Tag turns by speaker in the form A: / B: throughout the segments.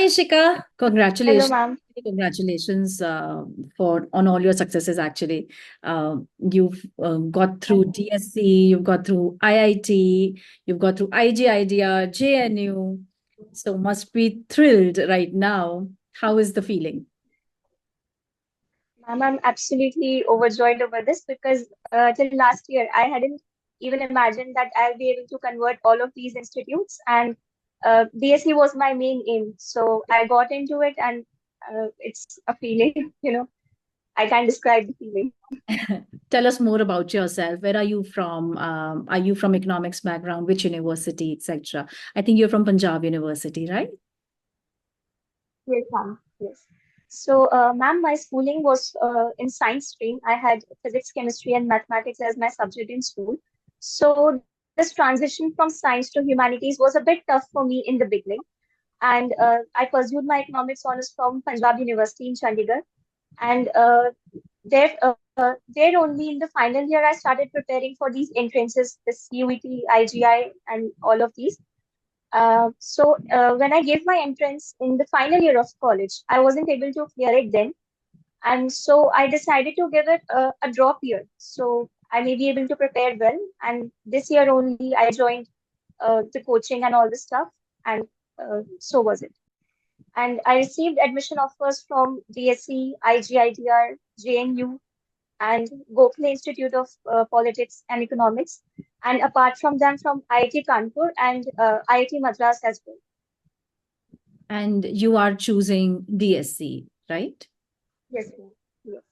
A: Ishika.
B: Hello,
A: Congratulations.
B: ma'am.
A: Congratulations for on all your successes, actually. You've got through DSC, you've got through IIT, you've got through IGIDR, JNU. So must be thrilled right now. How is the feeling?
B: Ma'am, I'm absolutely overjoyed over this because till last year I hadn't even imagined that I'll be able to convert all of these institutes, and DSE was my main aim. So I got into it, and it's a feeling, I can't describe the feeling.
A: Tell us more about yourself. Where are you from? Are you from economics background? Which university, etc.? I think you're from Punjab University, right?
B: Yes, ma'am. Yes. So, ma'am, my schooling was in science stream. I had physics, chemistry, and mathematics as my subject in school. So, this transition from science to humanities was a bit tough for me in the beginning. And I pursued my economics honors from Punjab University in Chandigarh. And there only in the final year, I started preparing for these entrances, the CUET, IGI, and all of these. So when I gave my entrance in the final year of college, I wasn't able to clear it then, and so I decided to give it a drop year. So I may be able to prepare well. And this year only, I joined the coaching and all this stuff, and so was it. And I received admission offers from DSC, IGIDR, JNU, and Gokhale Institute of Politics and Economics, and apart from them, from IIT Kanpur and IIT Madras as well.
A: And you are choosing DSC, right?
B: Yes, ma'am. Yes.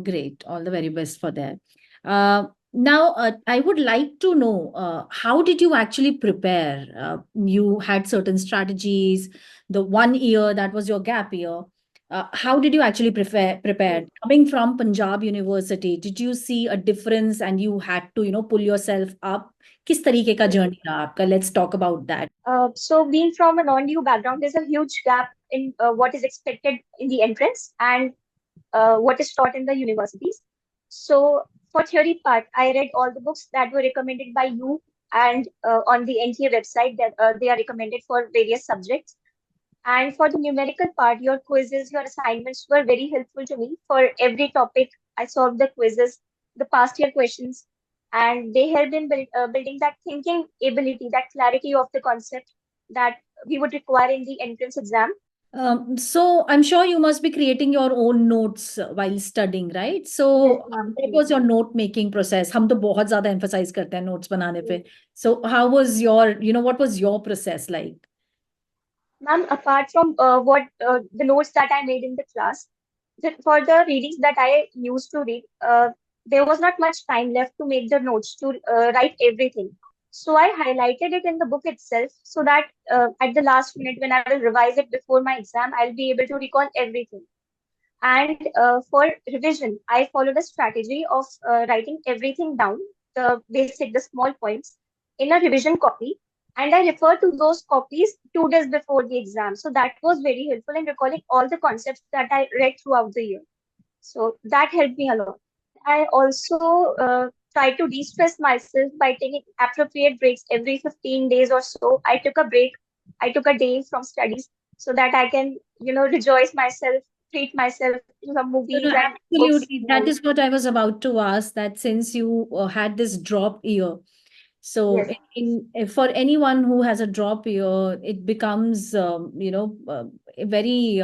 A: Great. All the very best for that. Now, I would like to know how did you actually prepare? You had certain strategies. The 1 year that was your gap year. How did you actually prepare? Coming from Punjab University, did you see a difference and you had to, pull yourself up? किस तरीके का journey रहा आपका? Let's talk about that.
B: So being from a non-DU background, there's a huge gap in what is expected in the entrance and what is taught in the universities. So for theory part, I read all the books that were recommended by you, and on the NTA website that they are recommended for various subjects. And for the numerical part, your quizzes, your assignments were very helpful to me. For every topic, I solved the quizzes, the past year questions, and they helped in building that thinking ability, that clarity of the concept that we would require in the entrance exam.
A: So I'm sure you must be creating your own notes while studying, right?
B: Yes,
A: So
B: ma'am.
A: what was your note making process? हम तो बहुत ज़्यादा emphasize करते हैं notes बनाने पे. So how was what was your process like?
B: Ma'am, apart from what the notes that I made in the class, for the readings that I used to read, there was not much time left to make the notes to write everything. So I highlighted it in the book itself so that at the last minute, when I will revise it before my exam, I'll be able to recall everything. And for revision, I followed a strategy of writing everything down, the small points, in a revision copy. And I refer to those copies 2 days before the exam. So that was very helpful in recalling all the concepts that I read throughout the year. So that helped me a lot. I also try to de-stress myself by taking appropriate breaks every 15 days or so. I took a break. I took a day from studies so that I can, rejoice myself, treat myself to some
A: No,
B: movies
A: no,
B: and books.
A: absolutely. That is what I was about to ask, that since you had this drop year, so
B: Yes,
A: for anyone who has a drop year, it becomes, very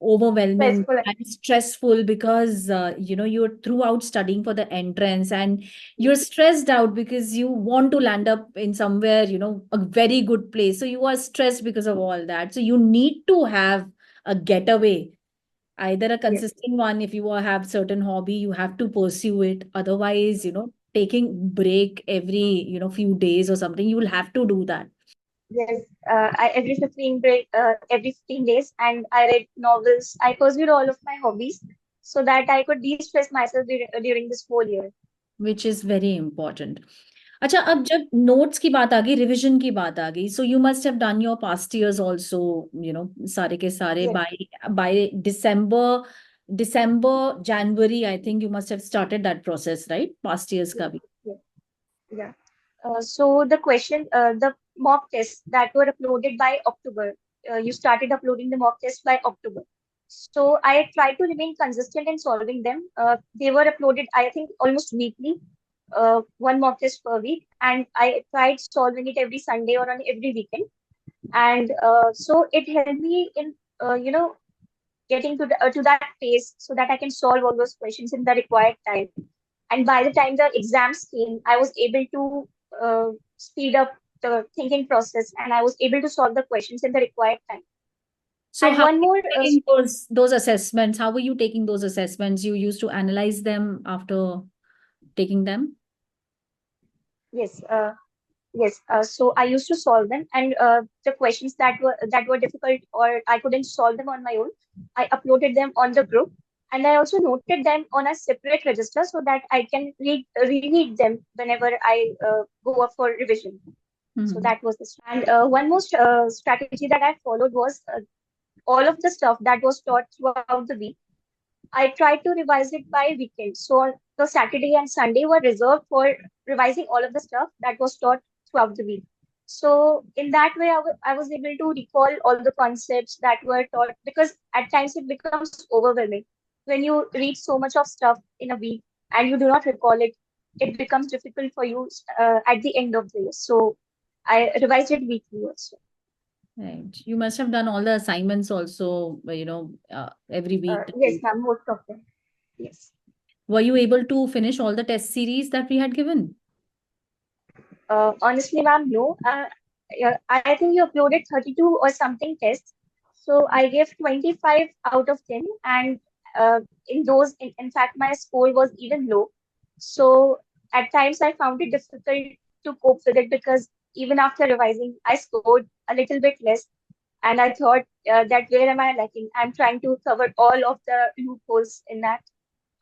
A: overwhelming
B: stressful.
A: and stressful because, you're throughout studying for the entrance and you're stressed out because you want to land up in somewhere, a very good place. So you are stressed because of all that. So you need to have a getaway, either a
B: Yes,
A: consistent one. If you have certain hobby, you have to pursue it. Otherwise, taking break every few days or something, you will have to do that.
B: yes. Every 15 days, and I read novels. I pursued all of my hobbies so that I could de-stress myself during this whole year.
A: Which is very important. अच्छा, अब जब notes की बात आ गई, revision की बात आ गई, so you must have done your past years also, सारे के सारे
B: Yes,
A: by December, January, I think you must have started that process, right? Past years
B: yes,
A: का भी.
B: yes. Yeah. So the mock tests that were uploaded by October. you started uploading the mock test by October. So I tried to remain consistent in solving them. They were uploaded, I think, almost weekly, one mock test per week, and I tried solving it every Sunday or on every weekend. And so it helped me in, getting to that pace so that I can solve all those questions in the required time. And by the time the exams came, I was able to speed up the thinking process, and I was able to solve the questions in the required time.
A: So
B: And
A: how are
B: one
A: you
B: more,
A: taking those assessments? How were you taking those assessments? You used to analyze them after taking them?
B: yes, yes. So I used to solve them, and the questions that were difficult or I couldn't solve them on my own, I uploaded them on the group, and I also noted them on a separate register so that I can reread them whenever I go up for revision. So
A: Hmm.
B: that was the and one more strategy that I followed was all of the stuff that was taught throughout the week. I tried to revise it by weekend. So the Saturday and Sunday were reserved for revising all of the stuff that was taught throughout the week. So in that way, I was able to recall all the concepts that were taught because at times it becomes overwhelming. When you read so much of stuff in a week and you do not recall it, it becomes difficult for you at the end of the year. So I revised it weekly also.
A: Right. You must have done all the assignments also, every week.
B: Yes, ma'am, most of them. Yes.
A: Were you able to finish all the test series that we had given?
B: Honestly, ma'am, no. Yeah, I think you uploaded 32 or something tests. So I gave 25 out of 10. And in those, in fact, my score was even low. So at times I found it difficult to cope with it because even after revising, I scored a little bit less. And I thought that where am I lacking? I'm trying to cover all of the loopholes in that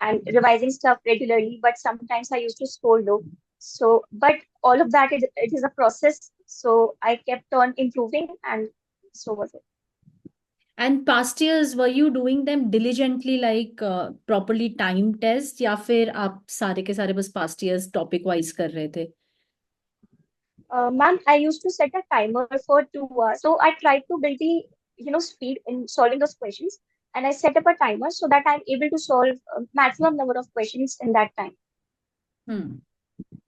B: and revising stuff regularly, but sometimes I used to score low. So, but all of that, it is a process. So I kept on improving, and so was it.
A: And past years, were you doing them diligently, like properly time test, या फिर आप सारे के सारे बस past years topic wise कर रहे थे?
B: Ma'am, I used to set a timer for 2 hours. So I tried to build the, speed in solving those questions. And I set up a timer so that I'm able to solve a maximum number of questions in that time.
A: Hmm.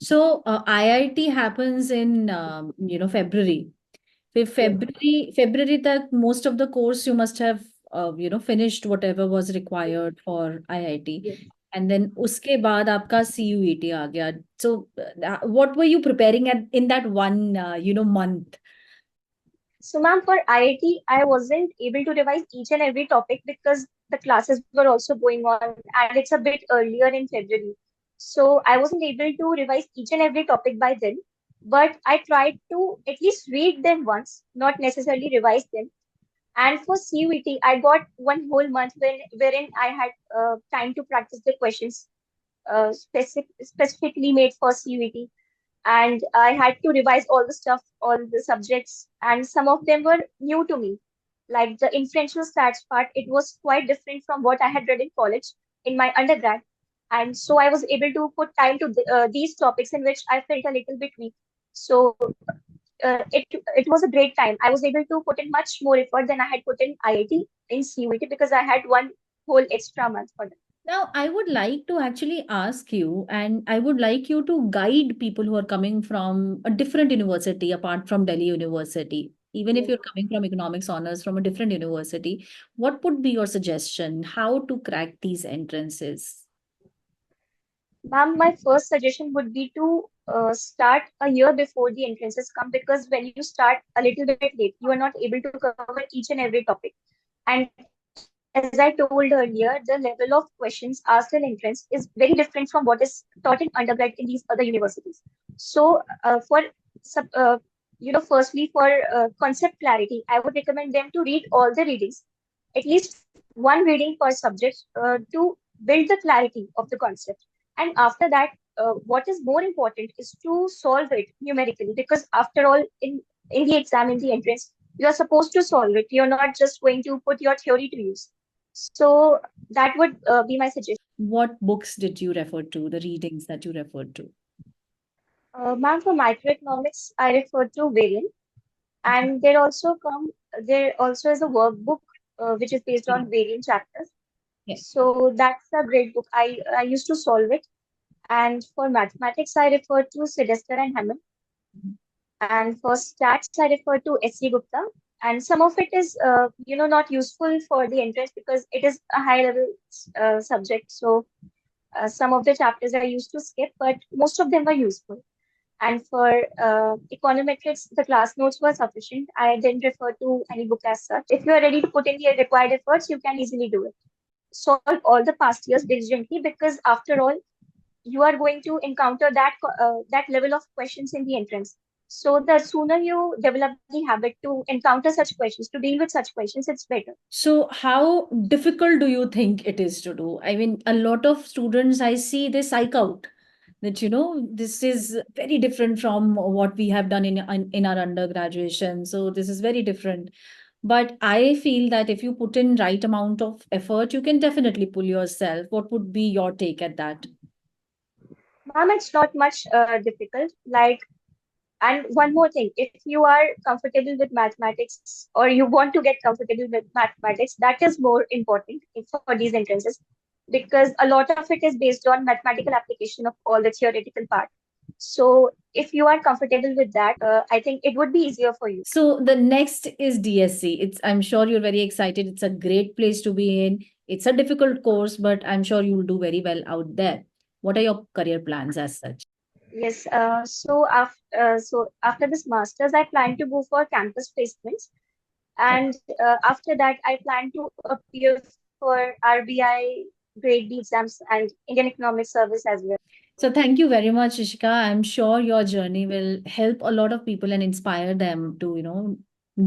A: So IIT happens in February.
B: Yes,
A: February तक most of the course you must have finished whatever was required for IIT.
B: yes.
A: And then उसके बाद आपका CUET आ गया. So what were you preparing in that one month?
B: So, ma'am, for IIT, I wasn't able to revise each and every topic because the classes were also going on and it's a bit earlier in February. So, I wasn't able to revise each and every topic by then. But I tried to at least read them once, not necessarily revise them. And for CUET, I got one whole month wherein I had time to practice the questions specifically made for CUET, and I had to revise all the stuff, all the subjects, and some of them were new to me. Like the inferential stats part, it was quite different from what I had read in college in my undergrad. And so I was able to put time to these topics in which I felt a little bit weak. So it was a great time. I was able to put in much more effort than I had put in IIT in CUET because I had one whole extra month for that.
A: Now, I would like to actually ask you, and I would like you to guide people who are coming from a different university apart from Delhi University. Even if
B: Yes.
A: you're coming from economics honors from a different university, what would be your suggestion? How to crack these entrances?
B: Ma'am, my first suggestion would be to start a year before the entrances come because when you start a little bit late, you are not able to cover each and every topic. And as I told earlier, the level of questions asked in entrance is very different from what is taught in undergrad in these other universities. So, sub, uh, firstly, for concept clarity, I would recommend them to read all the readings, at least one reading per subject, to build the clarity of the concept. And after that, what is more important is to solve it numerically because after all, in the exam, in the entrance, you are supposed to solve it. You're not just going to put your theory to use. So that would be my suggestion.
A: What books did you refer to, the readings that you referred to?
B: Ma'am, for microeconomics, I refer to Variant. And there also is a workbook which is based on variant chapters.
A: Yeah.
B: So that's a great book. I used to solve it. And for mathematics, I refer to Sylvester and Hammond. And for stats, I refer to S.C. Gupta. And some of it is, not useful for the entrance because it is a high level subject. So some of the chapters I used to skip, but most of them were useful. And for econometrics, the class notes were sufficient. I didn't refer to any book as such. If you are ready to put in the required efforts, you can easily do it. Solve all the past years diligently because after all, you are going to encounter that level of questions in the entrance. So the sooner you develop the habit to encounter such questions, to deal with such questions, it's better.
A: So, how difficult do you think it is to do? I mean, a lot of students I see they psych out that this is very different from what we have done in our undergraduation. So this is very different. But I feel that if you put in right amount of effort, you can definitely pull yourself. What would be your take at that?
B: Ma'am, it's not much difficult. And one more thing, if you are comfortable with mathematics or you want to get comfortable with mathematics, that is more important for these entrances because a lot of it is based on mathematical application of all the theoretical part. So if you are comfortable with that, I think it would be easier for you.
A: So the next is DSC. I'm sure you're very excited. It's a great place to be in. It's a difficult course, but I'm sure you'll do very well out there. What are your career plans as such?
B: Yes, so after this master's, I plan to go for campus placements. And after that, I plan to appear for RBI grade B exams and Indian Economic Service as well.
A: So thank you very much, Ishika. I'm sure your journey will help a lot of people and inspire them to,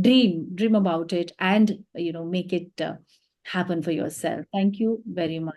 A: dream about it and, make it happen for yourself. Thank you very much.